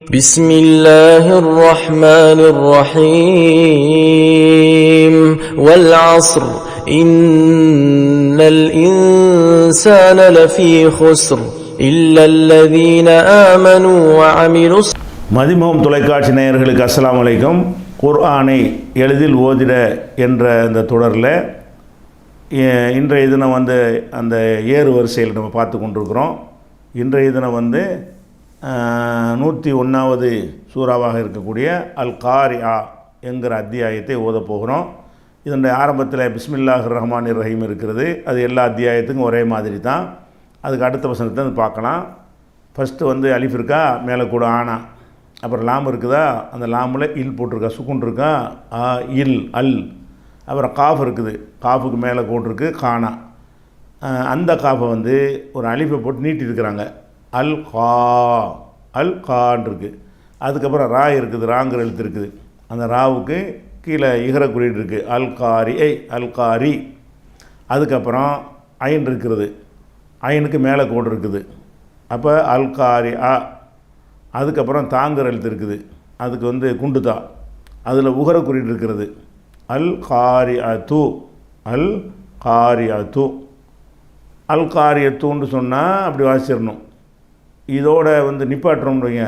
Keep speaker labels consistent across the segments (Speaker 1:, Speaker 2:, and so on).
Speaker 1: بسم الله الرحمن الرحيم والعصر إن الإنسان لفي خسر إلا الذين آمنوا وعملوا
Speaker 2: மதிமுகம் தொலைக்காட்சி நேயர்களுக்கு அஸ்ஸலாமு அலைக்கும். குர்ஆனை எளிதில் ஓதிட என்ற இந்த தொடரில் இன்றைய தினம் அந்த ஏறு வரிசையில் நம்ம பார்த்து கொண்டிருக்கிறோம். இன்றைய தினம் 101வது சூறாவாக இருக்கக்கூடிய அல் காரிஆ என்கிற அத்தியாயத்தை ஓதப் போகிறோம். இதனுடைய ஆரம்பத்தில் பிஸ்மில்லாஹிர் ரஹ்மானிர் ரஹீம் இருக்கிறது. அது எல்லா அத்தியாயத்துக்கும் ஒரே மாதிரி தான். அதுக்கு அடுத்த வசனத்தை பார்க்கலாம். ஃபஸ்ட்டு அலிஃப் இருக்கா, மேலே கூட ஆனா, அப்புறம் லாம் இருக்குதா, அந்த லாமில் இல் போட்டிருக்கா, சுக்குன் இருக்கா, இல் அல், அப்புறம் காஃப் இருக்குது, காஃபுக்கு மேலே போட்டிருக்கு கானா. அந்த காஃபை ஒரு அலிஃபை போட்டு நீட்டிருக்கிறாங்க. அல் கா, அல் கான் இருக்குது. அதுக்கப்புறம் ரா இருக்குது, ராங்கிற எழுத்து இருக்குது. அந்த ராவுக்கு கீழே இகர குறியீடு இருக்குது, அல் காரி ஐ அல் காரி. அதுக்கப்புறம் ஐன் இருக்கிறது, ஐனுக்கு மேலே கோடு இருக்குது, அப்போ அல் காரி ஆ. அதுக்கப்புறம் தாங்கிற எழுத்து இருக்குது, அதுக்கு குண்டுதா, அதில் உகர குறியீடு இருக்கிறது, அல் காரி அத்து, அல் காரி அத்து. அல் காரி அத்துன்னு சொன்னால் அப்படி வாசிச்சிடணும். இதோட நிப்பாட்டுறோம்னு வைங்க.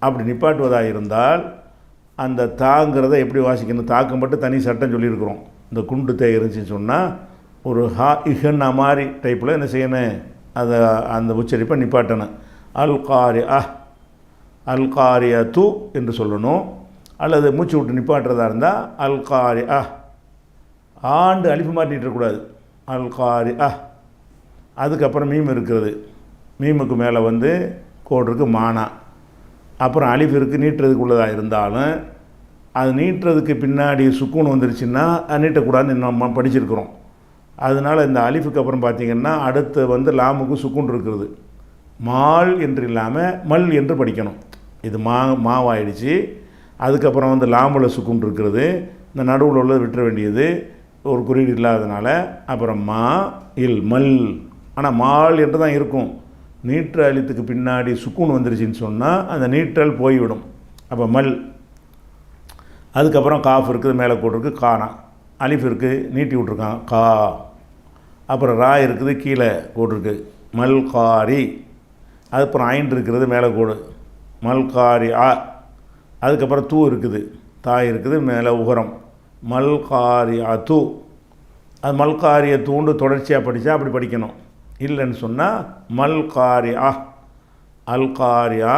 Speaker 2: அப்படி நிப்பாட்டுவதாக இருந்தால் அந்த தாங்கிறத எப்படி வாசிக்கணும், தாக்கம் மட்டும் தனி சட்டம் சொல்லியிருக்கிறோம். இந்த குண்டு தே இருந்துச்சுன்னு சொன்னால் ஒரு ஹா இஹன்னா மாதிரி டைப்பில் என்ன செய்யணும், அதை அந்த உச்சரிப்பை நிப்பாட்டணும். அல் காரி அல் காரி து என்று சொல்லணும். அல்லது மூச்சு விட்டு நிப்பாட்டுறதா இருந்தால் அல் காரி ஆண்டு அலிஃபு மாட்டிகிட்டக்கூடாது, அல் காரி அதுக்கப்புறம் மீம் இருக்கிறது, மீமுக்கு மேலே கோடு இருக்குது மானா. அப்புறம் அலிஃப் இருக்குது, நீட்டுறதுக்கு உள்ளதாக இருந்தாலும் அது நீட்டுறதுக்கு பின்னாடி சுக்கூன் வந்துருச்சுன்னா நீட்டக்கூடாதுன்னு நம்ம படிச்சிருக்கிறோம். அதனால் இந்த அலிஃபுக்கு அப்புறம் பார்த்திங்கன்னா அடுத்து லாமுக்கு சுக்கூன் இருக்கிறது. மால் என்று இல்லாமல் மல் என்று படிக்கணும். இது மாவாயிடுச்சு. அதுக்கப்புறம் லாமில் சுக்கூன் இருக்கிறது, இந்த நடுவில் உள்ளது விட்டுற வேண்டியது, ஒரு குறியீடு இல்லாததுனால. அப்புறம் மா இல் மல், ஆனால் மால் என்று தான் இருக்கும். நீற்றல் அலித்துக்கு பின்னாடி சுக்கூன் வந்துருச்சுன்னு சொன்னால் அந்த நீற்றல் போய்விடும், அப்போ மல். அதுக்கப்புறம் காஃப் இருக்குது, மேலே போட்டிருக்கு கானா. அலிஃப் இருக்குது, நீட்டி விட்ருக்கான் கா. அப்புறம் ரா இருக்குது, கீழே போட்டிருக்கு மல் காரி. அதுக்கப்புறம் ஐன் இருக்கிறது, மேலே கோடு மல் காரி ஆ. அதுக்கப்புறம் தூ இருக்குது, தாய் இருக்குது, மேலே உகரம் மல் காரி து. அது மல் காரிய தூண்டு தொடர்ச்சியாக படித்தா அப்படி படிக்கணும். இல்லைன்னு சொன்னால் மல் காரியா அல் காரியா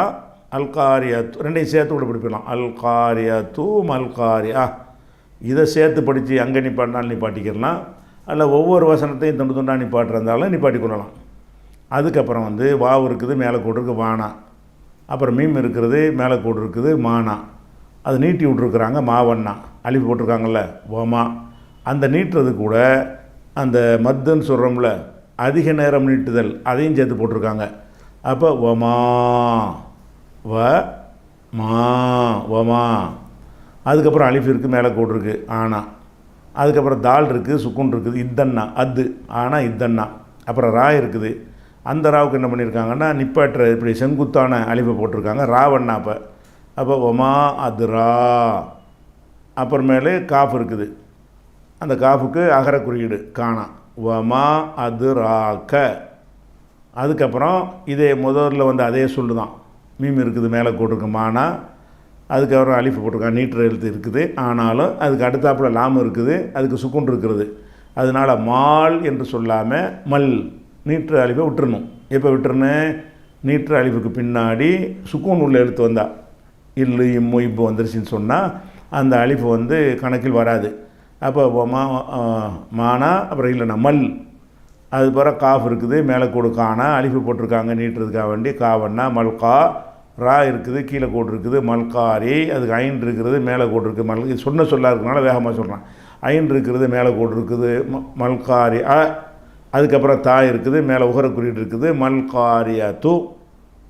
Speaker 2: அல் காரியா ரெண்டையும் சேர்த்து கூட படிப்பிடலாம். அல் காரியா தூ மல் காரியா. இதை சேர்த்து படித்து அங்கே நிப்பாட்டினாலும் நிப்பாட்டிக்கிடலாம், அல்ல ஒவ்வொரு வசனத்தையும் துண்டு துண்டாக நிப்பாட்டுறதாலும் நிப்பாட்டி கொள்ளலாம். அதுக்கப்புறம் வாவு இருக்குது, மேலே கோடு இருக்குது வானா. அப்புறம் மீம் இருக்கிறது, மேலே கோடு இருக்குது மானா. அது நீட்டி விட்ருக்குறாங்க மாவண்ணா, அலிஃப் போட்டிருக்காங்கல்ல ஓமா. அந்த நீட்டுறது கூட அந்த மத்துன்னு சொல்கிறோம்ல, அதிக நேரம் நீட்டுதல், அதையும் சேர்த்து போட்டிருக்காங்க. அப்போ ஒமா வ மா ஒமா. அதுக்கப்புறம் அலிஃப் இருக்குது, மேலே கோடு இருக்குது ஆனா. அதுக்கப்புறம் தால் இருக்குது, சுக்குன் இருக்குது, இத்தன்னா அது ஆனா இத்தன்னா. அப்புறம் ரா இருக்குது, அந்த ராவுக்கு என்ன பண்ணியிருக்காங்கன்னா நிப்பாட்டுற இப்படி செங்குத்தான அலிஃபை போட்டிருக்காங்க ராவண்ணா. அப்போ ஒமா அது ரா. அப்புறமேலே காஃப் இருக்குது, அந்த காஃபுக்கு அகர குறியீடு காணா, வமா அது ராக்க. அதுக்கப்புறம் இதே முதல்ல அதே சொல்லு தான், மீம் இருக்குது, மேலே போட்டிருக்கு மானா. அதுக்கப்புறம் அலிஃப் போட்டிருக்காங்க, நீட்டுற எழுத்து இருக்குது, ஆனாலும் அதுக்கு அடுத்தாப்பில் லாம் இருக்குது, அதுக்கு சுக்குன் இருக்கிறது. அதனால் மால் என்று சொல்லாமல் மல் நீட்டுற அலிஃபை விட்டுறணும். எப்போ விட்டுறணும், நீட்டுற அலிஃபுக்கு பின்னாடி சுக்கூன் உள்ள எழுத்து வந்தால், இல்லு இம்மு இப்போ வந்துருச்சுன்னு சொன்னால் அந்த அலிஃபு கணக்கில் வராது. அப்போ மானா, அப்புறம் இல்லைன்னா மல். அது பிறகு காஃப் இருக்குது, மேலே கோடு கானா, அலிஃபு போட்டிருக்காங்க நீட்டுறதுக்காக வேண்டி காவண்ணா மல் கா. ரா இருக்குது, கீழே கோடு இருக்குது மல்காரி. அதுக்கு ஐன் இருக்கிறது, மேலே கோடு இருக்குது மல். இது சொன்ன சொல்லாக இருக்கனால வேகமாக சொல்கிறேன். ஐன் இருக்கிறது, மேலே கோடு இருக்குது மல்காரி அதுக்கப்புறம் தாய் இருக்குது, மேலே உகர குறியீடு இருக்குது மல்காரியா து.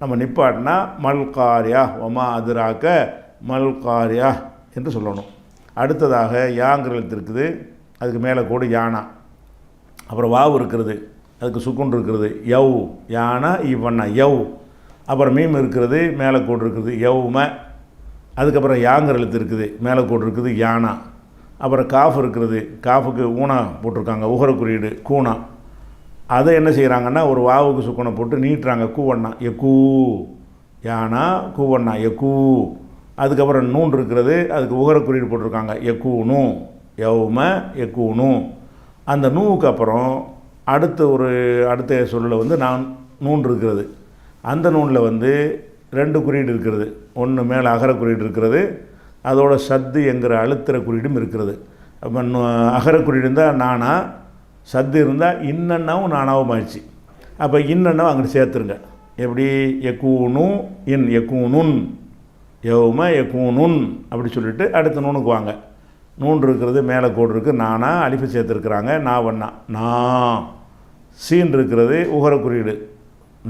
Speaker 2: நம்ம நிப்பாட்டினா மல்காரியா ஒமா அதிராக்க மல்காரியா என்று சொல்லணும். அடுத்ததாக யாங்கிற எழுத்து இருக்குது, அதுக்கு மேலே கோடு யானா. அப்புறம் வாவு இருக்கிறது, அதுக்கு சுக்குன் இருக்கிறது யவ் யானா இவண்ணா யவ். அப்புறம் மீம் இருக்கிறது, மேலே கோடு இருக்குது யௌம. அதுக்கப்புறம் யாங்கிற எழுத்து இருக்குது, மேலே கோடு இருக்குது யானா. அப்புறம் காஃப் இருக்கிறது, காஃபுக்கு ஊனா போட்டிருக்காங்க, உகர குறியீடு கூனா. அதை என்ன செய்கிறாங்கன்னா ஒரு வாவுக்கு சுக்கனை போட்டு நீட்டுறாங்க, கூவண்ணா எக்கூ யானா கூவண்ணா எக்கூ. அதுக்கப்புறம் நூன் இருக்கிறது, அதுக்கு உகர குறியீடு போட்டிருக்காங்க எக்கூனு யௌம எக்கூனு. அந்த நூவுக்கு அப்புறம் அடுத்த சொல்லில் வந்து நூன் இருக்கிறது. அந்த நூனில் வந்து 2 குறியீடு இருக்கிறது. ஒன்று மேலே அகர குறியீடு இருக்கிறது, அதோட சத்து என்கிற அழுத்துற குறியீடும் இருக்கிறது. அப்போ அகர குறியீடு இருந்தால் நானா, சத்து இருந்தால் இன்னன்னாவும் நானாவும் ஆயிடுச்சு. அப்போ இன்னன்னாவும் அங்கிட்டு சேர்த்துருங்க. எப்படி எக்கூனு இன் எக்கூனுன் யௌம எக்கூனுன் அப்படி சொல்லிவிட்டு அடுத்த நூனுக்கு வாங்க. நூன் இருக்கிறது, மேலே கோடு இருக்குது, நானா அலிஃபு சேர்த்துருக்குறாங்க, நாவண்ணா நா. சீன் இருக்கிறது, உகர குறியீடு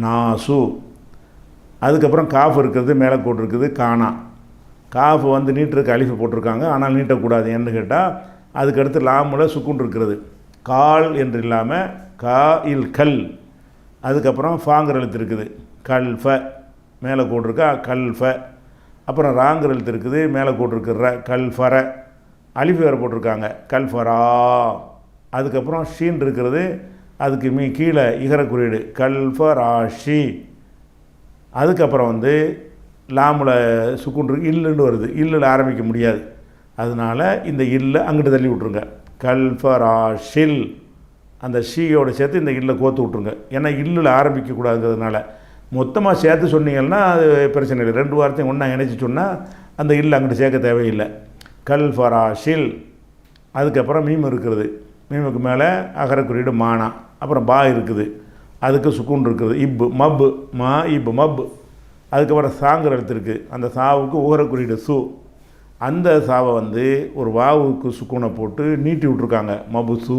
Speaker 2: நாசு. அதுக்கப்புறம் காஃப் இருக்கிறது, மேலே கோடு இருக்குது கானா. காஃப் வந்து நீட்டுருக்கு அலிஃபு போட்டிருக்காங்க, ஆனால் நீட்டக்கூடாது. என்ன கேட்டால் அதுக்கடுத்து லாமில் சுக்குன் இருக்கிறது, கால் என்று இல்லாமல் கா இல் கல். அதுக்கப்புறம் ஃபாங்கிற எழுத்து இருக்குது, கல்ஃப மேலே கோடு இருக்கா கல்ஃப. அப்புறம் ராங்கிற எழுத்து இருக்குது, மேலே கோடு இருக்கிற கல்ஃபர. அலிஃபு வேறு போட்டிருக்காங்க கல்ஃபரா. அதுக்கப்புறம் ஷீன் இருக்கிறது, அதுக்கு கீழே இகர குறியீடு கல்ஃபராஷி. அதுக்கப்புறம் வந்து லாமில் சுக்குன் இருக்கு, இல்லுன்னு வருது, இல்லில் ஆரம்பிக்க முடியாது. அதனால் இந்த இல்லை அங்கிட்டு தள்ளி விட்ருங்க, கல்ஃபராஷில். அந்த ஷீயோடு சேர்த்து இந்த இல்லை கோத்து விட்ருங்க. ஏன்னா இல்லில் ஆரம்பிக்கக்கூடாதுங்கிறதுனால. மொத்தமாக சேர்த்து சொன்னீங்கன்னா அது பிரச்சனை இல்லை. 2 வார்த்தையும் ஒன்றா இணைச்சி சொன்னால் அந்த இல்லை அங்கிட்டு சேர்க்க தேவையில்லை. கல்ஃபராஷில். அதுக்கப்புறம் மீம் இருக்கிறது, மீமுக்கு மேலே அகர குறியீடு மானா. அப்புறம் பா இருக்குது, அதுக்கு சுக்குன் இருக்குது, இப்பு மப்பு மா இப்பு மப்பு. அதுக்கப்புறம் சாங்கிற எழுத்து இருக்குது, அந்த சாவுக்கு உகர குறியீடு சு. அந்த சாவை வந்து ஒரு வாவுக்கு சுக்குனை போட்டு நீட்டி விட்ருக்காங்க, மபு சூ.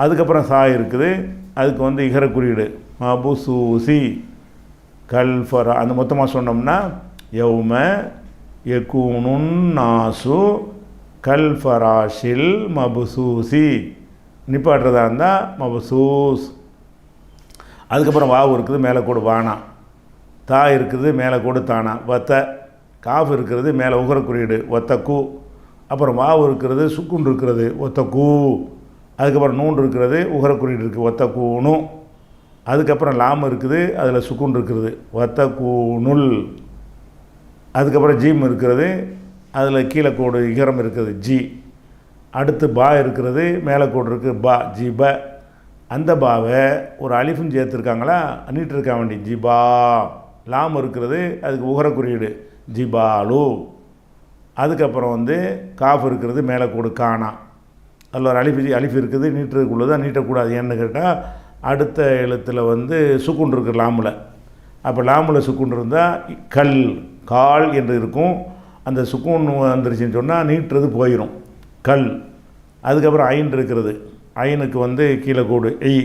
Speaker 2: அதுக்கப்புறம் சா இருக்குது, அதுக்கு வந்து இகர குறியீடு மபு சூசி கல்ஃபரா. அந்த மொத்தமாக சொன்னோம்னா யௌம யகூனுன் நாசு கல்ஃபராஷில் மபுசூசி. நிப்பாட்டுறதா இருந்தால் மபுசூஸ். அதுக்கப்புறம் வாவு இருக்குது, மேலே கோடு வானா. தா இருக்குது, மேலே கோடு தானா. வத்த. காஃப் இருக்கிறது, மேலே உகர குறியீடு ஒத்த கூ. அப்புறம் வாவு இருக்கிறது, சுக்குன் இருக்கிறது ஒத்த கூ. அதுக்கப்புறம் நூன் இருக்கிறது, உகர குறியீடு இருக்குது ஒத்த கூனு. அதுக்கப்புறம் லாம் இருக்குது, அதில் சுக்குன் இருக்கிறது ஒத்த கூனுல். அதுக்கப்புறம் ஜீம் இருக்கிறது, அதில் கீழே கோடு இகரம் இருக்குது ஜி. அடுத்து பா இருக்கிறது, மேலே கோடு இருக்குது பா ஜி ப. அந்த பாவை ஒரு அலிஃபும் சேர்த்துருக்காங்களா, நீட்டு இருக்க வேண்டி ஜிபா. லாம் இருக்கிறது, அதுக்கு உகர குறியீடு ஜிபாலு. அதுக்கப்புறம் வந்து காஃப் இருக்கிறது, மேலே கோடு கானா. அதில் ஒரு அலிஃப் இருக்குது, நீட்டுறதுக்குள்ளதான் நீட்டக்கூடாது. ஏன்னு கேட்டால் அடுத்த எழுத்தில் வந்து சுக்குன் இருக்குது லாமில். அப்போ லாமில் சுக்குன் இருந்தால் கல் கால் என்று இருக்கும். அந்த சுக்குன் வந்துருச்சுன்னு சொன்னால் நீட்டுறது போயிடும், கல். அதுக்கப்புறம் ஐன் இருக்கிறது, ஐனுக்கு வந்து கீழே கோடு எய்.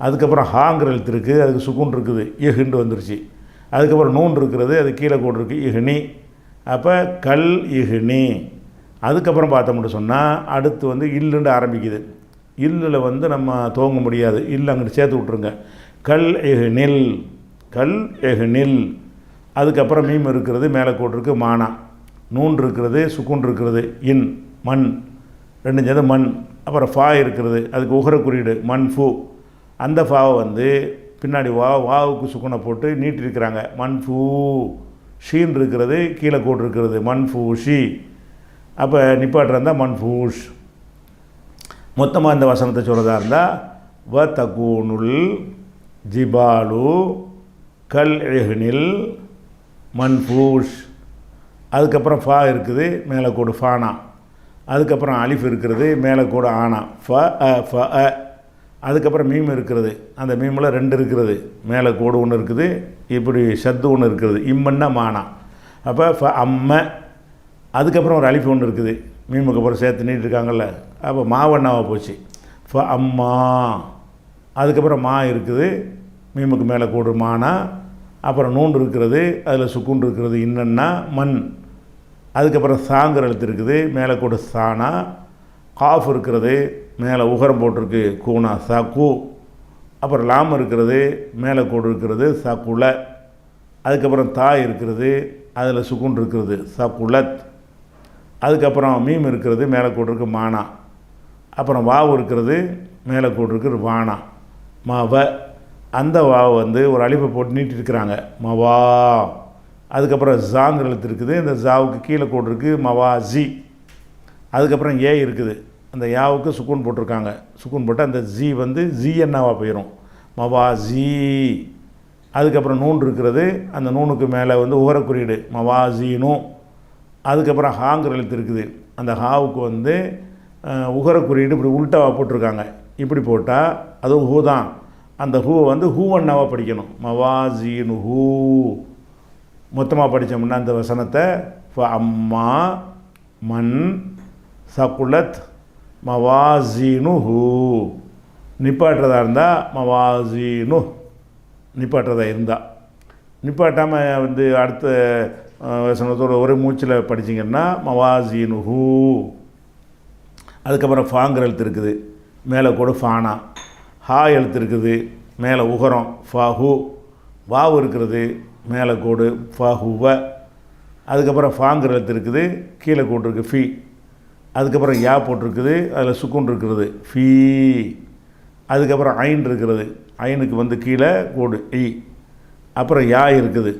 Speaker 2: அதுக்கப்புறம் ஹாங்கிற எழுத்து இருக்குது, அதுக்கு சுக்குன் இருக்குது, இஹுண்டு வந்துருச்சு. அதுக்கப்புறம் நூன் இருக்கிறது, அது கீழே கோடு இருக்குது இஹ்னி. அப்போ கல் இஹ்னி. அதுக்கப்புறம் பார்த்தோம்னு சொன்னால் அடுத்து வந்து இல்லுண்டு ஆரம்பிக்குது. இல்லில் வந்து நம்ம துவங்க முடியாது, இல்லை அங்கிட்டு சேர்த்து விட்ருங்க, கல் எஹ்னில் கல் எஹ்னில். அதுக்கப்புறம் மீம் இருக்கிறது, மேலே கோடு இருக்குது மானா. நூன் இருக்கிறது, சுக்குன் இருக்கிறது இன் மண், 2 சேர்ந்து மண். அப்புறம் ஃபா இருக்கிறது, அதுக்கு உகர குறியீடு மண் ஃபூ. அந்த ஃபாவை வந்து பின்னாடி வாவுக்கு சுக்குனை போட்டு நீட்டிருக்கிறாங்க, மண் ஃபூ. ஷீன் இருக்கிறது, கீழே கோடு இருக்கிறது மண் ஃபூஷி. அப்போ நிப்பாட்டுறா இருந்தால் மண் ஃபூஷ். மொத்தமாக இந்த வசனத்தை சொல்கிறதா இருந்தால் வ தகூனுல் ஜிபாலு கல் எஹ்னில் மன்ஃபூஷ். அதுக்கப்புறம் ஃபா இருக்குது, மேலே கோடு ஃபானா. அதுக்கப்புறம் அலிஃப் இருக்கிறது, மேலே கோடு ஆனா ஃப அ ஃப அ. அதுக்கப்புறம் மீம் இருக்கிறது, அந்த மீமில் 2 இருக்கிறது, மேலே கோடு ஒன்று இருக்குது, இப்படி ஷத்து ஒன்று இருக்கிறது, இம்மன்னா மானா. அப்போ ஃப அம்ம. அதுக்கப்புறம் ஒரு அலிஃப் ஒன்று இருக்குது, மீமுக்கு அப்புறம் சேர்த்து நீட்டிருக்காங்கல்ல, அப்போ மாவண்ணாவாக போச்சு, ஃப அம்மா. அதுக்கப்புறம் மா இருக்குது, மீமுக்கு மேலே கோடு மானா. அப்புறம் நூன் இருக்கிறது, அதில் சுக்குன் இருக்கிறது இன்னன்னா மண். அதுக்கப்புறம் சாங்கிற எழுத்து இருக்குது, மேலே கோடு சானா. காஃப் இருக்கிறது, மேலே உகரம் போட்டிருக்கு கூனா சா கூ. அப்புறம் லாம் இருக்கிறது, மேலே கோடு இருக்கிறது சகுல. அதுக்கப்புறம் தா இருக்கிறது, அதில் சுக்குன் இருக்கிறது சகுலத். அதுக்கப்புறம் மீம் இருக்கிறது, மேலே கோடு இருக்குது மானா. அப்புறம் வாவு இருக்கிறது, மேலே கோடு இருக்குது வானா. மவ, அந்த வாவை வந்து ஒரு அலிஃபை போட்டு நீட்டிருக்கிறாங்க மவா. அதுக்கப்புறம் ஜாங்கிற எழுத்து இருக்குது, இந்த ஜாவுக்கு கீழே கோடு இருக்குது மவாஜி. அதுக்கப்புறம் ஏ இருக்குது, அந்த யாவுக்கு சுக்கூன் போட்டிருக்காங்க. சுக்கூன் போட்டு அந்த ஜி வந்து ஜி என்னவா போயிடும் மவாஜி. அதுக்கப்புறம் நூன் இருக்கிறது, அந்த நூனுக்கு மேலே வந்து உகர குறியீடு மவாஜீனு. அதுக்கப்புறம் ஹாங்கிற எழுத்து இருக்குது, அந்த ஹாவுக்கு வந்து உகர குறியீடு இப்படி உல்ட்டாவாக போட்டிருக்காங்க. இப்படி போட்டால் அதுவும் ஹூ தான். அந்த ஹூவை வந்து ஹூவன்னாவாக படிக்கணும் மவாஜீனு ஹூ. மொத்தமாக படித்தோம்னா அந்த வசனத்தை அம்மா மன் சகுலத் மவாஜீனு ஹூ. நிப்பாட்டுறதா இருந்தால் மவாஜீனு நிப்பாட்டுறதா இருந்தால். நிப்பாட்டாமல் வந்து அடுத்த வசனத்தோட ஒரு மூச்சில் படிச்சிங்கன்னா மவாஜீனு ஹூ. அதுக்கப்புறம் ஃபாங்கிற எழுத்து இருக்குது, மேலே கூட ஃபானா. ஹா எழுத்து இருக்குது, மேலே உகரம் ஃபாஹு. வாவு இருக்கிறது, மேலே கோடு ஃபாஹுவ. அதுக்கப்புறம் ஃபாங்கிற எழுத்து இருக்குது, கீழே கோடு இருக்குது ஃபி. அதுக்கப்புறம் யா போட்டிருக்குது, அதில் சுக்குன் இருக்கிறது ஃபீ. அதுக்கப்புறம் ஐன் இருக்கிறது, ஐனுக்கு வந்து கீழே கோடு இ. அப்புறம் யா இருக்குது,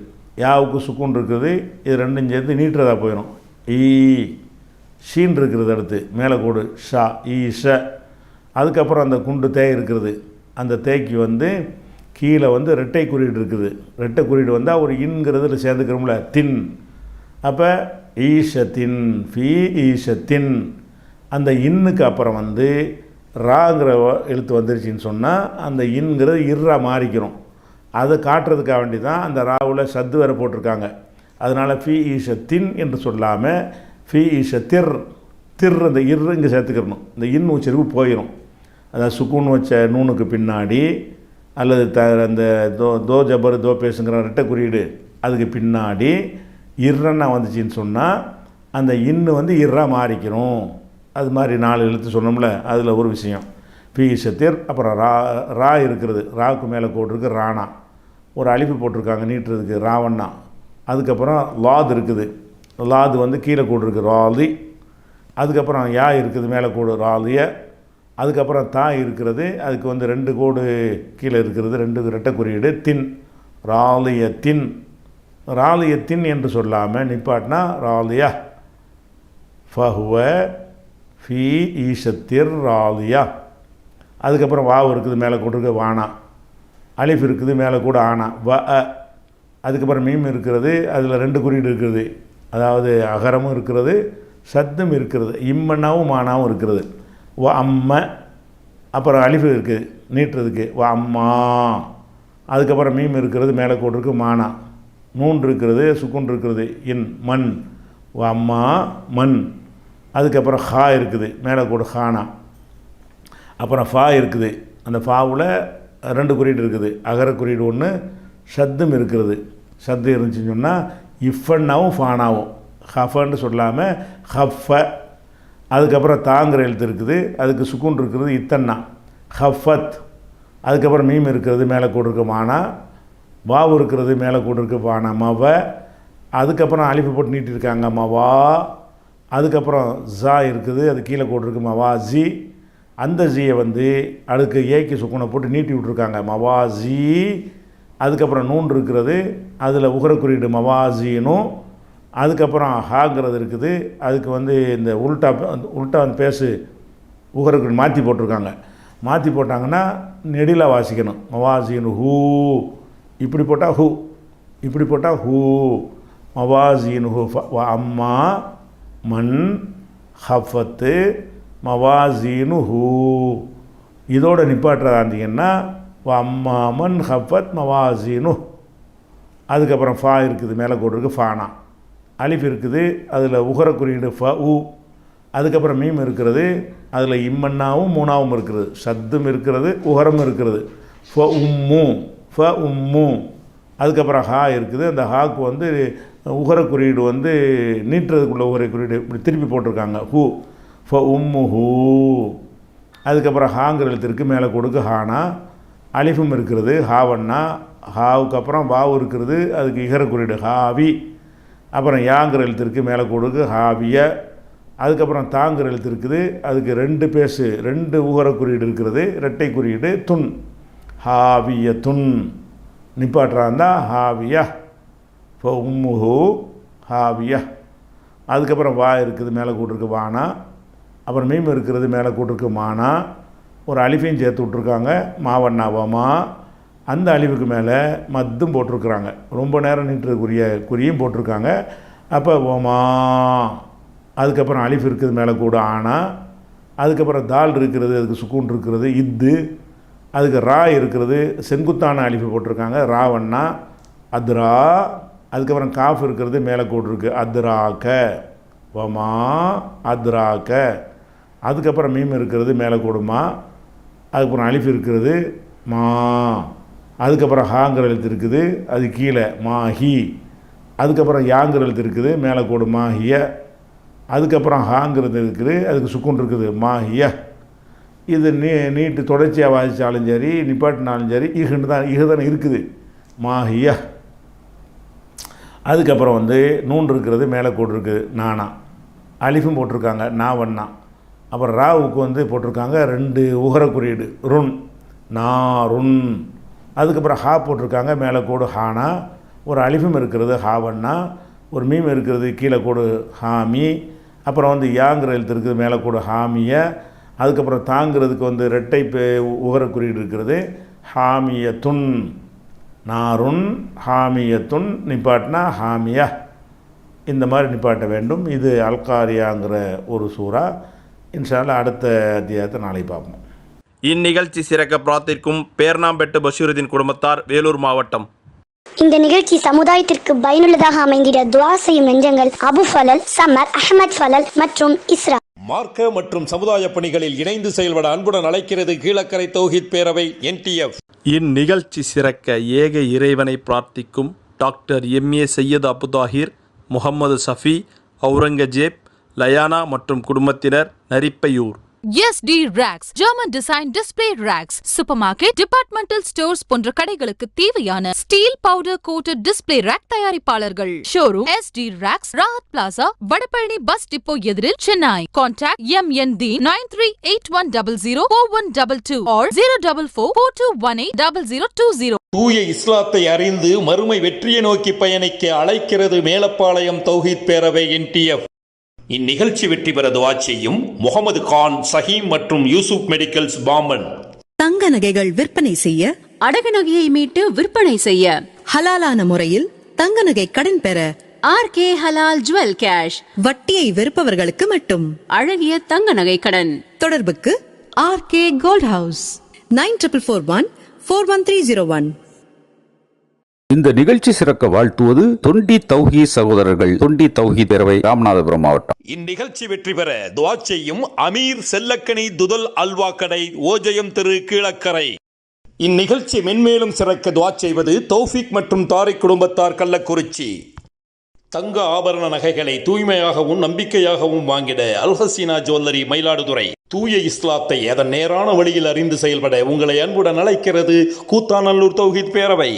Speaker 2: யாவுக்கு சுக்குன் இருக்குது, இது ரெண்டும் சேர்த்து நீட்டுறதா போயிடும் ஈ. ஷீன் இருக்கிறது, அடுத்து மேலே கோடு ஷா ஈ ஷ. அதுக்கப்புறம் அந்த குண்டு தேய் இருக்கிறது, அந்த தேய்க்கு வந்து கீழே வந்து ரெட்டை குறியீடு இருக்குது. ரெட்டை குறியீடு வந்தால் ஒரு இன்கிறதுல சேர்ந்துக்கிறோம்ல தின். அப்போ ஈஷத்தின் ஃபி ஈஷத்தின். அந்த இன்னுக்கு அப்புறம் வந்து ராங்கிற எழுத்து வந்துருச்சின்னு சொன்னால் அந்த இன்கிறது இர்ரா மாறிக்கிறோம். அதை காட்டுறதுக்காக வேண்டி தான் அந்த ராவில் சத்து வேறு போட்டிருக்காங்க. அதனால் ஃபி ஈஷத்தின் என்று சொல்லாமல் ஃபி ஈஷத்திர். திர் அந்த இர் இங்கே சேர்த்துக்கிறணும், இந்த இன் உச்சரிப்பு போயிடும். அதாவது சுக்கூன் வச்ச நூனுக்கு பின்னாடி அல்லது அந்த தோ ஜபர் தோ பேசுங்கிற ரெட்டை குறியீடு அதுக்கு பின்னாடி இர்ரன்னா வந்துச்சின்னு சொன்னால் அந்த இன்னு வந்து இர்ரா மாறிக்கணும். அது மாதிரி 4 எழுத்து சொன்னோம்ல, அதில் ஒரு விஷயம் ஃபி ஈஷத்திர். அப்புறம் ரா இருக்கிறது, ராவுக்கு மேலே போட்டிருக்கு ராணா. ஒரு அலிஃபு போட்டிருக்காங்க நீட்டுறதுக்கு ராவண்ணா. அதுக்கப்புறம் லாது இருக்குது, லாது வந்து கீழே கூடு இருக்குது ராலி. அதுக்கப்புறம் யா இருக்குது, மேலே கூடு ராலிய. அதுக்கப்புறம் தா இருக்கிறது, அதுக்கு வந்து 2 கோடு கீழே இருக்கிறது, 2 ரெட்டை குறியீடு தின் ராலியத்தின். ராலியத்தின் என்று சொல்லாமல் நிப்பாட்டினா ராலியா ஃபஹுவ ஃபி ஈஷத்திர் ராலியா. அதுக்கப்புறம் வாவு இருக்குது, மேலே கூட இருக்குது வானா. அலிஃப் இருக்குது, மேலே கூட ஆனா வ அ. அதுக்கப்புறம் மீம் இருக்கிறது, அதில் 2 குறியீடு இருக்கிறது, அதாவது அகரமும் இருக்கிறது சத்தும் இருக்கிறது, இம்மன்னாவும் மானாவும் இருக்கிறது. வ அம்ம. அப்புறம் அலிஃபு இருக்குது நீட்டுறதுக்கு வ அம்மா. அதுக்கப்புறம் மீம் இருக்கிறது, மேலே கூட இருக்குது மானா. நூன் இருக்கிறது, சுக்குன் இருக்கிறது இன் மண் வ அம்மா மண். அதுக்கப்புறம் ஹா இருக்குது, மேலே கூட ஹானா. அப்புறம் ஃபா இருக்குது, அந்த ஃபாவில் 2 குறியீடு இருக்குது, அகர குறியீடு ஒன்று சத்தும் இருக்கிறது. சத்து இருந்துச்சுன்னு சொன்னால் இஃபன்னாவும் ஃபானாவும், ஹஃபன்னு சொல்லாமல் ஹஃப. அதுக்கப்புறம் தாங்கிற எழுத்து இருக்குது, அதுக்கு சுக்குன் இருக்கிறது இத்தன்னா ஹஃபத். அதுக்கப்புறம் மீம் இருக்கிறது, மேலே கூட இருக்க மானா. வாவு இருக்கிறது, மேலே கூட இருக்க வானா மவ. அதுக்கப்புறம் அலிஃபு போட்டு நீட்டிருக்காங்க மவா. அதுக்கப்புறம் ஜா இருக்குது, அது கீழே கூட இருக்கு மவாஜி. அந்த ஜியை வந்து அதுக்கு ஏக்கு சுக்குனை போட்டு நீட்டி விட்ருக்காங்க மவாஜி. அதுக்கப்புறம் நூன் இருக்கிறது, அதில் உகர குறியீடு மவாஜினும். அதுக்கப்புறம் ஹாங்கிறது இருக்குது, அதுக்கு வந்து இந்த உல்ட்டா வந்து பேசு உகர குறியீடு மாற்றி போட்டிருக்காங்க. மாற்றி போட்டாங்கன்னா நெடிலாக வாசிக்கணும் மவாஜினு ஹூ. இப்படி போட்டால் ஹூ, இப்படி போட்டால் ஹூ மவாஜினு ஹூ. அம்மா மண் ஹஃபத்து மவாஜீனு ஹூ. இதோட நிப்பாட்டுறதாண்டிங்கன்னா அம்மா மன் ஹஃபத் மவாஜீனு. அதுக்கப்புறம் ஃபா இருக்குது, மேலே கோடு இருக்குது ஃபானா. அலிஃப் இருக்குது, அதில் உகர குறியீடு ஃப உ. அதுக்கப்புறம் மீம் இருக்கிறது, அதில் இம்மன்னாவும் மூணாவும் இருக்கிறது, சத்தும் இருக்கிறது உகரம் இருக்கிறது ஃப உம்மு ஃப உம்மு. அதுக்கப்புறம் ஹா இருக்குது, அந்த ஹாக்கு வந்து உகர குறியீடு வந்து நீட்டுறதுக்குள்ள உகர குறியீடு இப்படி திருப்பி போட்டிருக்காங்க ஹூ ஃப உம்மு ஹூ. அதுக்கப்புறம் ஹாங்கிற எழுத்து இருக்குது, மேலே கொடுக்கு ஹானா. அலிஃபும் இருக்கிறது ஹாவன்னா, ஹாவுக்கு அப்புறம் வாவு இருக்கிறது, அதுக்கு இகர குறியீடு ஹாவி. அப்புறம் யாங்கிற எழுத்து இருக்குது மேலே கோடுக்கு ஹாவிய. அதுக்கப்புறம் தாங்கிற எழுத்து இருக்குது, அதுக்கு 2 பேசு 2 உகர குறியீடு இருக்கிறது, இரட்டை குறியீடு துன், ஹாவிய துன். நிப்பாட்டுறாந்தா ஹாவியா, இப்போ உம்முஹு ஹாவியா. அதுக்கப்புறம் வா இருக்குது மேலே கூட்டிருக்கு வானா. அப்புறம் மீம் இருக்கிறது மேலே கூட்டிருக்கு மானா. ஒரு அலிஃபையும் சேர்த்து விட்ருக்காங்க மாவண்ணாவமா. அந்த அலிவுக்கு மேலே மத்தும் போட்டிருக்கிறாங்க, ரொம்ப நேரம் நின்றுக்குரிய குறியும் போட்டிருக்காங்க. அப்போ ஓமா. அதுக்கப்புறம் அலிஃப் இருக்குது மேலே கூட ஆனா. அதுக்கப்புறம் தால் இருக்கிறது, அதுக்கு சுக்கூன் இருக்கிறது இத்து. அதுக்கு ரா இருக்கிறது, செங்குத்தான அலிஃபு போட்டிருக்காங்க ராவண்ணா அத்ரா. அதுக்கப்புறம் காஃப் இருக்கிறது மேலே கூடு இருக்குது அத்ராக்க வமா அத்ராக்க. அதுக்கப்புறம் மீம் இருக்கிறது மேலே கூடுமா. அதுக்கப்புறம் அலிஃப் இருக்கிறது மா. அதுக்கப்புறம் ஹாங்கிற எழுத்து இருக்குது, அது கீழே மாஹி. அதுக்கப்புறம் யாங்கிற எழுத்து இருக்குது மேலே கூடு மாஹிய. அதுக்கப்புறம் ஹாங்கிறது இருக்குது, அதுக்கு சுக்குன் இருக்குது மாஹிய. இது நீட்டு தொடர்ச்சியாக வாசித்தாலும் சரி நிப்பாட்டினாலும் சரி இகுதான் இருக்குது மாஹிய. அதுக்கப்புறம் நூன் இருக்கிறது மேலே கூடு இருக்குது நானா. அலிஃபும் போட்டிருக்காங்க நாவண்ணா. அப்புறம் ராவுக்கு போட்டிருக்காங்க 2 உகர குறியீடு ருன் நாருன். அதுக்கப்புறம் ஹா போட்டிருக்காங்க மேலே கோடு ஹானா. ஒரு அலிஃபும் இருக்கிறது ஹாவண்ணா. ஒரு மீம் இருக்கிறது கீழே கோடு ஹாமி. அப்புறம் யாங்கிற எழுத்து இருக்குது மேலே கோடு ஹாமிய. அதுக்கப்புறம் தாங்கிறதுக்கு இரட்டை உகர குறியீடு இருக்கிறது ஹாமியத்துன் நாருன் ஹாமியத்துன். நிப்பாட்டினா ஹாமியா. இந்த மாதிரி நிப்பாட்ட வேண்டும். இது அல்காரியாங்கிற ஒரு சூறா. இன்ஷா அல்லாஹ் அடுத்த அத்தியாயத்தை நாளை பார்ப்போம்.
Speaker 3: இந்நிகழ்ச்சி சிறக்க பிரார்த்திக்கும் பேர்ணாம்பெட்டு பஷீருதீன் குடும்பத்தார், வேலூர் மாவட்டம்.
Speaker 4: இந்த நிகழ்ச்சி சமுதாயத்திற்கு பயனுள்ளதாக அமைந்திட துஆ செய்யும் நெஞ்சங்கள் அபு ஃபலல், சமர், அஹமத் ஃபலல் மற்றும் இஸ்ரா.
Speaker 5: மார்க்க மற்றும் சமுதாய பணிகளில் இணைந்து செயல்பட அன்புடன் அழைக்கிறது கீழக்கரை தௌஹீத் பேரவை NTF.
Speaker 3: இந்நிகழ்ச்சி சிறக்க ஏக இறைவனை பிரார்த்திக்கும் டாக்டர் MA சையது அபுதாஹிர், முகமது சஃபி, அவுரங்கஜேப், லயானா மற்றும் குடும்பத்தினர், Narippaiyur.
Speaker 6: SD Racks, German Design Display Racks, Supermarket, Departmental Stores போன்ற கடைகளுக்கு தேவையான steel powder coated display rack தயாரிப்பாளர்கள். Showroom SD Racks, Rahat plaza, Vadapalani bus depot எதிரில், சென்னை. Contact MND 9381004122 or 04442180020.
Speaker 5: தூய இஸ்லாத்தை அறிந்து மறுமை வெற்றியை நோக்கி பயணிக்க அழைக்கிறது மேலப்பாளையம் தௌஹீத் பேரவை NTF. இந்நிகழ்ச்சி வெற்றி பெற துஆ செய்யும் முகமது கான், சஹீம் மற்றும் யூசுப் மெடிக்கல்ஸ், பாம்பன்.
Speaker 7: தங்க நகைகள் விற்பனை செய்ய,
Speaker 8: அடகு நகையை மீட்டு விற்பனை செய்ய,
Speaker 7: ஹலாலான முறையில் தங்க நகை கடன் பெற
Speaker 8: RK ஹலால் ஜுவல் கேஷ்.
Speaker 7: வட்டியை வெறுப்பவர்களுக்கு மட்டும்
Speaker 8: அழகிய தங்க நகை கடன்.
Speaker 7: தொடர்புக்கு
Speaker 8: RK கோல்ட் ஹவுஸ்
Speaker 7: 9441411301.
Speaker 9: இந்த நிகழ்ச்சி சிறக்க வாழ்த்துவது தொண்டி தௌஹீத் சகோதரர்கள், தொண்டி தௌஹீத் பேரவை, ராமநாதபுரம் மாவட்டம்.
Speaker 5: இந்நிகழ்ச்சி வெற்றி பெற துஆ செய்யும் அமீர் செல்லக்கனி துதல் அல்வா கடை, ஓஜயம் தெரு, கீழக்கரை. இந்நிகழ்ச்சி மென்மேலும் சிறக்க துஆ செய்வது தௌஃபிக் மற்றும் தாரிக் குடும்பத்தார், கள்ளக்குறிச்சி. தங்க ஆபரண நகைகளை தூய்மையாகவும் நம்பிக்கையாகவும் வாங்கிட அல்ஹசீனா ஜுவல்லரி, மயிலாடுதுறை. தூய இஸ்லாத்தை அதன் நேரான வழியில் அறிந்து செயல்பட உங்களை அன்புடன் அழைக்கிறது கூத்தாநல்லூர் தௌஹீத் பேரவை.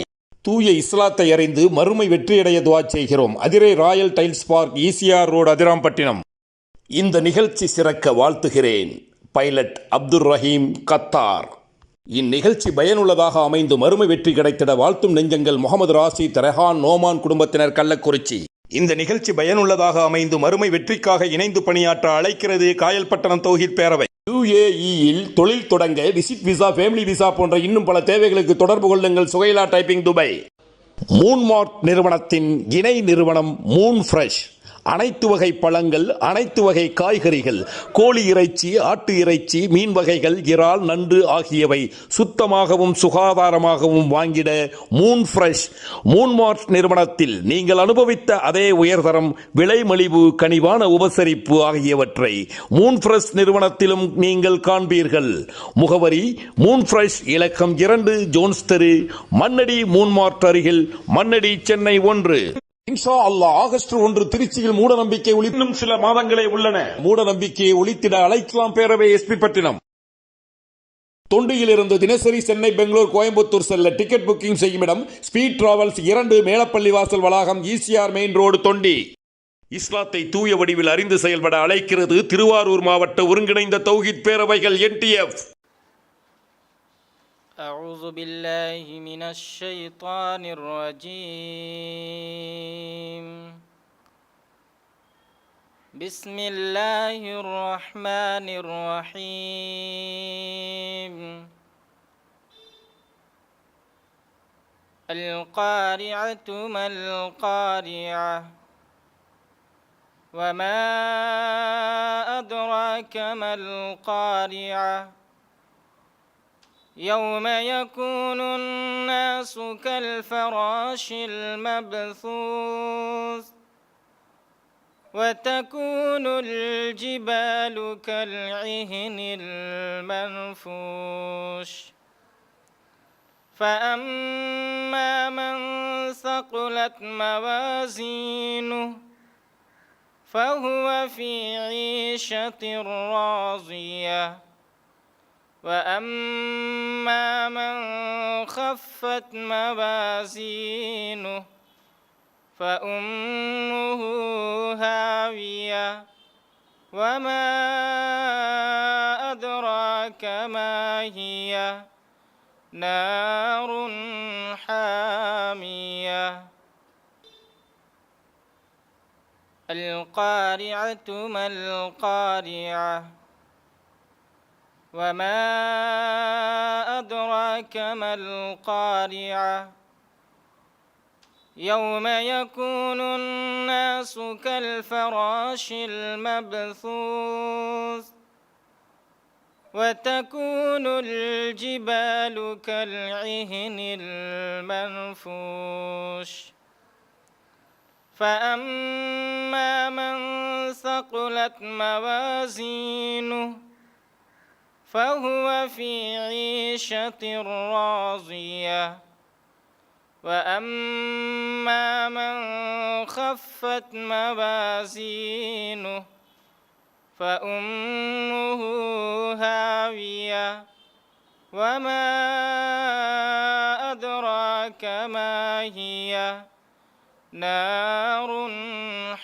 Speaker 5: தூய இஸ்லாத்தை அறிந்து மறுமை வெற்றியடைய துஆ செய்கிறோம். Adirai Royal tiles park, ECR road, Adirampattinam. இந்த நிகழ்ச்சி சிறக்க வாழ்த்துகிறேன் பைலட் அப்துல் ரஹீம், கத்தார். இந்நிகழ்ச்சி பயனுள்ளதாக அமைந்து மறுமை வெற்றி கிடைத்திட வாழ்த்தும் நெஞ்சங்கள் முகமது ராசித், ரெஹான், நோமான் குடும்பத்தினர், கள்ளக்குறிச்சி. இந்த நிகழ்ச்சி பயனுள்ளதாக அமைந்து மறுமை வெற்றிக்காக இணைந்து பணியாற்ற அழைக்கிறது காயல்பட்டணம் தௌஹீத் பேரவை. UAE-யில் தொழில் தொடங்க விசிட் விசா, ஃபேமிலி விசா போன்ற இன்னும் பல தேவைகளுக்கு தொடர்பு கொள்ளுங்கள். சுகைலா டைப்பிங், துபாய். மூன்மார்ட் நிறுவனத்தின் இணை நிறுவனம் மூன் ஃப்ரெஷ். அனைத்து வகை பழங்கள், அனைத்து வகை காய்கறிகள், கோழி இறைச்சி, ஆட்டு இறைச்சி, மீன் வகைகள், இறால், நண்டு ஆகியவை சுத்தமாகவும் சுகாதாரமாகவும் வாங்கிட மூன் ஃப்ரெஷ். மூன்மார்ட் நிறுவனத்தில் நீங்கள் அனுபவித்த அதே உயர்தரம், விலை மலிவு, கனிவான உபசரிப்பு ஆகியவற்றை மூன் ஃப்ரெஷ் நிறுவனத்திலும் நீங்கள் காண்பீர்கள். முகவரி மூன் ஃப்ரெஷ், இலக்கம் 2, ஜோன்ஸ் தெரு, மண்ணடி, மூன்மார்ட் அருகில், மண்ணடி, சென்னை 1. இன்ஷா அல்லாஹ் ஆகஸ்ட் 1 திருச்சியில் மூட நம்பிக்கை இன்னும் சில மாதங்களே உள்ளன. மூட நம்பிக்கையை ஒழித்திட அழைக்கலாம் பேரவை, SP பட்டினம். தொண்டியிலிருந்து தினசரி சென்னை, பெங்களூர், கோயம்புத்தூர் செல்ல டிக்கெட் புக்கிங் செய்யும் இடம் ஸ்பீட் டிராவல்ஸ் 2, மேலப்பள்ளி வாசல் வளாகம், ஈசிஆர் மெயின் ரோடு, தொண்டி. இஸ்லாத்தை தூய வடிவில் அறிந்து செயல்பட அழைக்கிறது திருவாரூர் மாவட்ட ஒருங்கிணைந்த தௌஹீத் பேரவைகள் NTF.
Speaker 1: أعوذ بالله من الشيطان الرجيم. بسم الله الرحمن الرحيم. القارعة ما القارعة وما أدراك ما القارعة يوم يكون الناس كالفراش المبثوث وتكون الجبال كالعهن المنفوش فأما من ثقلت موازينه فهو في عيشة راضية وأما من خفت موازينه فأمه هاوية وما أدراك ما هي نار حامية القارعة ما القارعة وما أدراك ما القارعة يوم يكون الناس كالفراش المبثوث وتكون الجبال كالعهن المنفوش فأما من ثقلت موازينه فهو في عيشة راضية وأما من خفت موازينه فأمه هاوية وما أدراك ما هي نار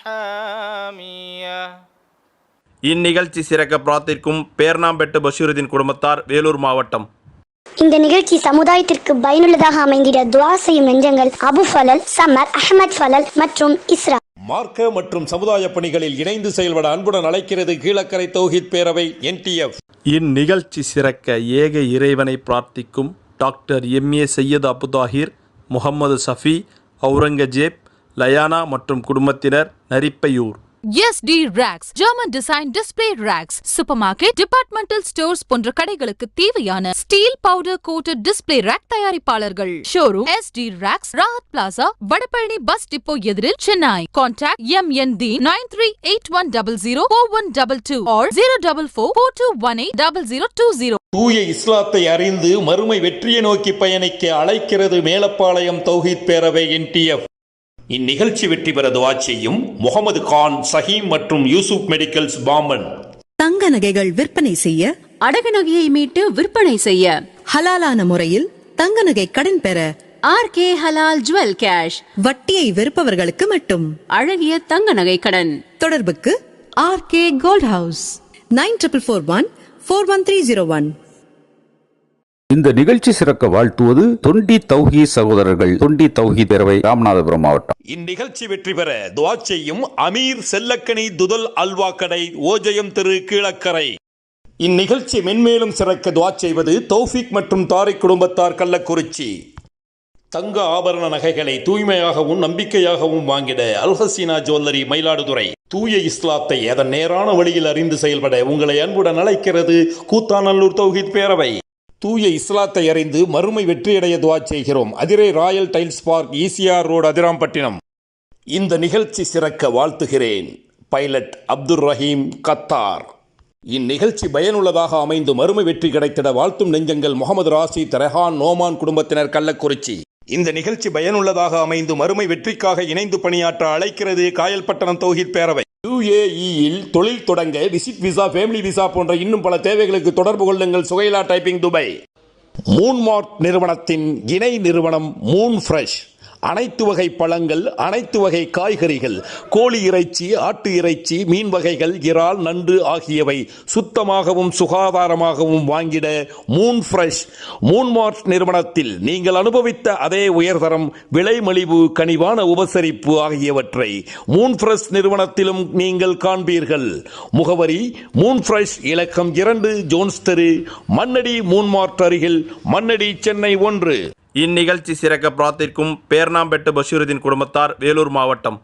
Speaker 1: حامية.
Speaker 3: இந்நிகழ்ச்சி சிறக்க பிரார்த்திக்கும் பேர்ணாம்பெட்டு பஷீருதீன் குடும்பத்தார், வேலூர் மாவட்டம்.
Speaker 4: இந்த நிகழ்ச்சி சமுதாயத்திற்கு பயனுள்ளதாக அமைந்திட துஆ செய்யும் நெஞ்சங்கள் அபு ஃபலல், சமர், அஹ்மத் ஃபலல் மற்றும் இஸ்ரா.
Speaker 5: மார்க்க மற்றும் சமுதாய பணிகளில் இணைந்து செயல்பட அன்புடன் அழைக்கிறது கீழக்கரை தௌஹீத் பேரவை NTF.
Speaker 3: இந்நிகழ்ச்சி சிறக்க ஏக இறைவனை பிரார்த்திக்கும் டாக்டர் MA சையது அபுதாஹிர், முகமது சஃபி, அவுரங்கஜேப், லயானா மற்றும் குடும்பத்தினர், Narippaiyur.
Speaker 6: SD Racks, German Design Display Racks, Supermarket, Departmental Stores போன்ற கடைகளுக்கு தேவையான steel powder coated display rack தயாரிப்பாளர்கள். Showroom SD Racks, Rahat plaza, Vadapalani bus depot எதிரில், சென்னை. Contact MND 9381004122 or 04442180020.
Speaker 5: தூய இஸ்லாத்தை அறிந்து மறுமை வெற்றியை நோக்கி பயணிக்க அழைக்கிறது மேலப்பாளையம் தௌஹீத் பேரவை NTF. இந்நிகழ்ச்சி வெற்றி பெற துஆ செய்யும் முகமது கான், சஹீம் மற்றும் யூசுப் மெடிக்கல்ஸ், பாம்பன்.
Speaker 7: தங்க நகைகள் விற்பனை செய்ய,
Speaker 8: அடகு நகையை மீட்டு விற்பனை செய்ய,
Speaker 7: ஹலாலான முறையில் தங்க நகை கடன் பெற
Speaker 8: RK ஹலால் ஜுவல் கேஷ்.
Speaker 7: வட்டியை வெறுப்பவர்களுக்கு மட்டும்.
Speaker 8: அழகிய தங்க நகை கடன்.
Speaker 7: தொடர்புக்கு
Speaker 8: RK கோல்ட் ஹவுஸ்
Speaker 7: 9441411301.
Speaker 9: இந்த நிகழ்ச்சி சிறக்க வாழ்த்துவது தொண்டி தௌஹீத் சகோதரர்கள், தொண்டி தௌஹீத் பேரவை, ராமநாதபுரம் மாவட்டம்.
Speaker 5: இந்நிகழ்ச்சி வெற்றி பெற துஆ செய்யும் அமீர் செல்லக்கனி துதல் அல்வா கடை, ஓஜயம் தெரு, கீழக்கரை. இந்நிகழ்ச்சி மென்மேலும் சிறக்க துஆ செய்வது தௌஃபீக் மற்றும் தாரிக் குடும்பத்தார், கள்ளக்குறிச்சி. தங்க ஆபரண நகைகளை தூய்மையாகவும் நம்பிக்கையாகவும் வாங்கிட அல்ஹசீனா ஜுவல்லரி, மயிலாடுதுறை. தூய இஸ்லாத்தை அதன் நேரான வழியில் அறிந்து செயல்பட உங்களை அன்புடன் அழைக்கிறது கூத்தாநல்லூர் தௌஹீத் பேரவை. தூய இஸ்லாத்தை அறிந்து மறுமை வெற்றியடைய துஆ செய்கிறோம். Adirai Royal tiles park, ECR road, Adirampattinam. இந்த நிகழ்ச்சி சிறக்க வாழ்த்துகிறேன் பைலட் அப்துல் ரஹீம், கத்தார். இந்நிகழ்ச்சி பயனுள்ளதாக அமைந்து மறுமை வெற்றி கிடைத்திட வாழ்த்தும் நெஞ்சங்கள் முகமது ராசித், ரெஹான், நோமான் குடும்பத்தினர், கள்ளக்குறிச்சி. இந்த நிகழ்ச்சி பயனுள்ளதாக அமைந்து மறுமை வெற்றிக்காக இணைந்து பணியாற்ற அழைக்கிறது காயல்பட்டணம் தௌஹீத் பேரவை. UAE-யில் தொழில் தொடங்க விசிட் விசா, ஃபேமிலி விசா போன்ற இன்னும் பல தேவைகளுக்கு தொடர்பு கொள்ளுங்கள். சுகைலா டைப்பிங், துபாய். மூன்மார்ட் நிறுவனத்தின் இணை நிறுவனம் மூன் ஃப்ரெஷ். அனைத்து வகை பழங்கள், அனைத்து வகை காய்கறிகள், கோழி இறைச்சி, ஆட்டு இறைச்சி, மீன் வகைகள், இறால், நண்டு ஆகியவை சுத்தமாகவும் சுகாதாரமாகவும் வாங்கிட மூன் ஃப்ரெஷ். மூன்மார்ட் நிறுவனத்தில் நீங்கள் அனுபவித்த அதே உயர்தரம், விலை மலிவு, கனிவான உபசரிப்பு ஆகியவற்றை மூன் ஃப்ரெஷ் நிறுவனத்திலும் நீங்கள் காண்பீர்கள். முகவரி மூன் ஃப்ரெஷ், இலக்கம் 2, ஜோன்ஸ் தெரு, மண்ணடி, மூன்மார்ட் அருகில், மண்ணடி, சென்னை 1.
Speaker 3: இந்நிகழ்ச்சி சிறக்க பிரார்த்திக்கும் பேர்ணாம்பெட்டு பஷீருதீன் குடும்பத்தார், வேலூர் மாவட்டம்.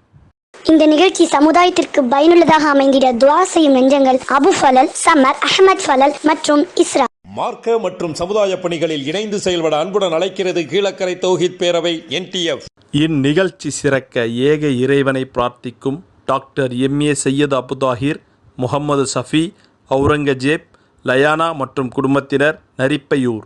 Speaker 4: இந்த நிகழ்ச்சி சமுதாயத்திற்கு பயனுள்ளதாக அமைந்திட துஆ செய்யும் நெஞ்சங்கள் அபு ஃபலல், சமர், அஹமத் ஃபலல் மற்றும் இஸ்ரா.
Speaker 5: மார்க்க மற்றும் சமுதாய பணிகளில் இணைந்து செயல்பட அன்புடன் அழைக்கிறது கீழக்கரை தௌஹீத் பேரவை, NTF.
Speaker 3: இந்நிகழ்ச்சி சிறக்க ஏக இறைவனை பிரார்த்திக்கும் டாக்டர் MA சையத் அபுதாஹிர், முகமது சஃபி, அவுரங்கஜேப், லயானா மற்றும் குடும்பத்தினர், Narippaiyur.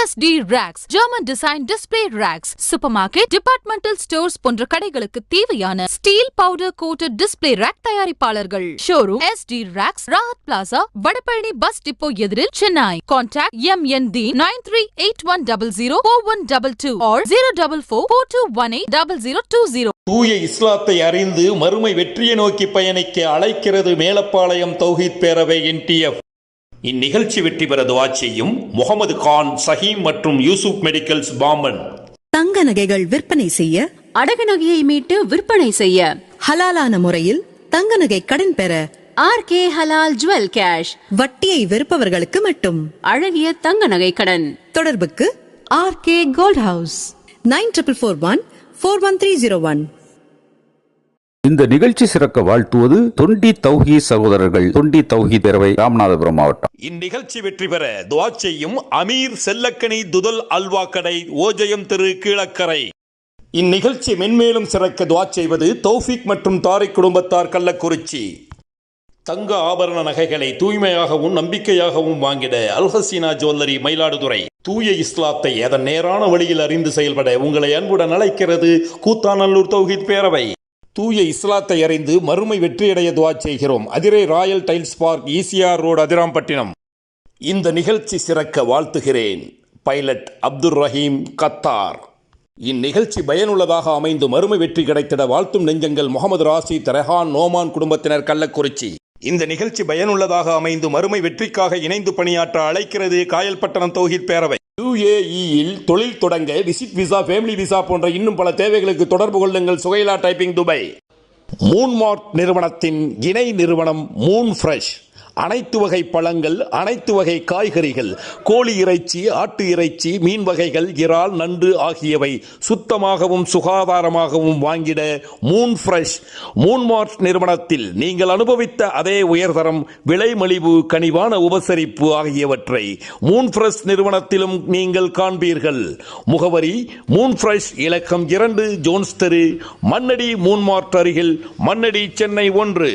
Speaker 6: SD Racks, German Design Display Racks, Supermarket, Departmental Stores போன்ற கடைகளுக்கு தேவையான steel powder coated display rack தயாரிப்பாளர்கள். Showroom SD Racks, Rahat plaza, Vadapalani bus depot எதிரில், சென்னை. Contact MND 9381004122 or 04442180020.
Speaker 5: தூய இஸ்லாத்தை அறிந்து மறுமை வெற்றியை நோக்கி பயணிக்க அழைக்கிறது மேலப்பாளையம் தௌஹீத் பேரவை, NTF. இந்நிகழ்ச்சி வெற்றி பெற துஆ செய்யும் முகமது கான், சஹீம் மற்றும் யூசுப் மெடிக்கல்ஸ், பாம்பன்.
Speaker 7: தங்க நகைகள் விற்பனை செய்ய,
Speaker 8: அடகு நகையை மீட்டு விற்பனை செய்ய,
Speaker 7: ஹலாலான முறையில் தங்க நகை கடன் பெற
Speaker 8: RK ஹலால் ஜுவல் கேஷ்.
Speaker 7: வட்டியை வெறுப்பவர்களுக்கு மட்டும்.
Speaker 8: அழகிய தங்க நகை கடன்.
Speaker 7: தொடர்புக்கு
Speaker 8: RK Gold House
Speaker 7: 9441411301.
Speaker 9: இந்த நிகழ்ச்சி சிறக்க வாழ்த்துவது தொண்டி தௌஹி சகோதரர்கள், தொண்டி தௌஹி பேரவை, ராமநாதபுரம் மாவட்டம்.
Speaker 5: இந்நிகழ்ச்சி வெற்றி பெற துஆ செய்யும் அமீர் செல்லக்கனி துதல் அல்வா கடை, ஓஜயம் தெரு, கீழக்கரை. இந்நிகழ்ச்சி மென்மேலும் சிறக்க துஆ செய்வது தௌஃபிக் மற்றும் தாரிக் குடும்பத்தார், கள்ளக்குறிச்சி. தங்க ஆபரண நகைகளை தூய்மையாகவும் நம்பிக்கையாகவும் வாங்கிட அல்ஹசீனா ஜுவல்லரி, மயிலாடுதுறை. தூய இஸ்லாத்தை அதன் நேரான வழியில் அறிந்து செயல்பட உங்களை அன்புடன் அழைக்கிறது கூத்தாநல்லூர் தௌஹீத் பேரவை. தூய இஸ்லாத்தை அறிந்து மறுமை வெற்றியடைய துஆ செய்கிறோம். Adirai Royal tiles park, ECR road, Adirampattinam. இந்த நிகழ்ச்சி சிறக்க வாழ்த்துகிறேன் பைலட் அப்துல் ரஹீம், கத்தார். இந்நிகழ்ச்சி பயனுள்ளதாக அமைந்து மறுமை வெற்றி கிடைத்திட வாழ்த்தும் நெஞ்சங்கள் முகமது ராசித், ரெஹான், நோமான் குடும்பத்தினர், கள்ளக்குறிச்சி. இந்த நிகழ்ச்சி பயனுள்ளதாக அமைந்து மறுமை வெற்றிக்காக இணைந்து பணியாற்ற அழைக்கிறது காயல்பட்டணம் தௌஹீத் பேரவை. UAE-யில் தொழில் தொடங்க விசிட் விசா, ஃபேமிலி விசா போன்ற இன்னும் பல தேவைகளுக்கு தொடர்பு கொள்ளுங்கள். சுகைலா டைப்பிங், துபாய். மூன்மார்ட் நிறுவனத்தின் இணை நிறுவனம் மூன் ஃப்ரெஷ். அனைத்து வகை பழங்கள், அனைத்து வகை காய்கறிகள், கோழி இறைச்சி, ஆட்டு இறைச்சி, மீன் வகைகள், இறால், நண்டு ஆகியவை சுத்தமாகவும் சுகாதாரமாகவும் வாங்கிட மூன் ஃப்ரெஷ். மூன்மார்ட் நிறுவனத்தில் நீங்கள் அனுபவித்த அதே உயர்தரம், விலை மலிவு, கனிவான உபசரிப்பு ஆகியவற்றை மூன் ஃப்ரெஷ் நிறுவனத்திலும் நீங்கள் காண்பீர்கள். முகவரி மூன் ஃப்ரெஷ், இலக்கம் 2, ஜோன்ஸ் தெரு, மண்ணடி, மூன்மார்ட் அருகில், மண்ணடி, சென்னை 1.